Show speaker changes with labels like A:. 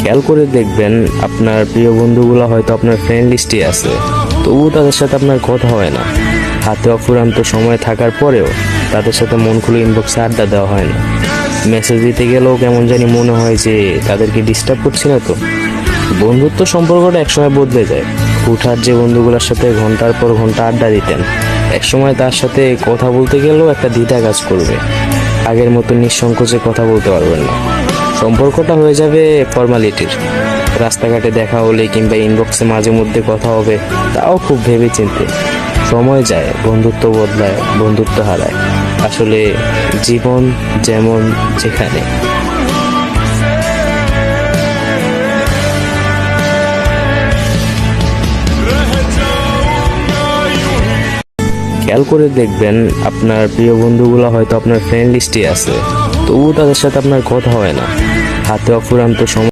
A: খেয়াল করে দেখবেন আপনার প্রিয় বন্ধুগুলো হয়তো আপনার ফ্রেন্ড লিস্টে আছে, তবুও তাদের সাথে আপনার কথা হয় না। হাতে অফুরন্ত সময় থাকার পরেও তাদের সাথে মন খুলে ইনবক্সে আড্ডা দেওয়া হয় না। মেসেজ দিতে গেলেও কেমন জানি মনে হয় যে তাদেরকে ডিস্টার্ব করছি না তো। বন্ধুত্ব সম্পর্কটা একসময় বদলে যায়। হুটহাট যে বন্ধুগুলোর সাথে ঘন্টার পর ঘন্টা আড্ডা দিতেন, একসময় তার সাথে কথা বলতে গেলেও একটা দ্বিধা কাজ করবে। আগের মতো নিঃসংকোচে কথা বলতে পারবেন না। সম্পর্কটা হয়ে যাবে ফর্মালিটির। রাস্তাঘাটে দেখা হলে কিংবা ইনবক্সে মাঝে মধ্যে কথা হবে, তাও খুব ভেবে চিনতে। সময় যায়, বন্ধুত্ব বদলায়, বন্ধুত্ব হারায়। আসলে জীবন যেমন যেখানে। খেয়াল করে দেখবেন আপনার প্রিয় বন্ধুগুলো হয়তো আপনার ফ্রেন্ড লিস্টে আছে, তবুও তাদের সাথে আপনার কথা হয় না। হাতে অফুরন্ত সময়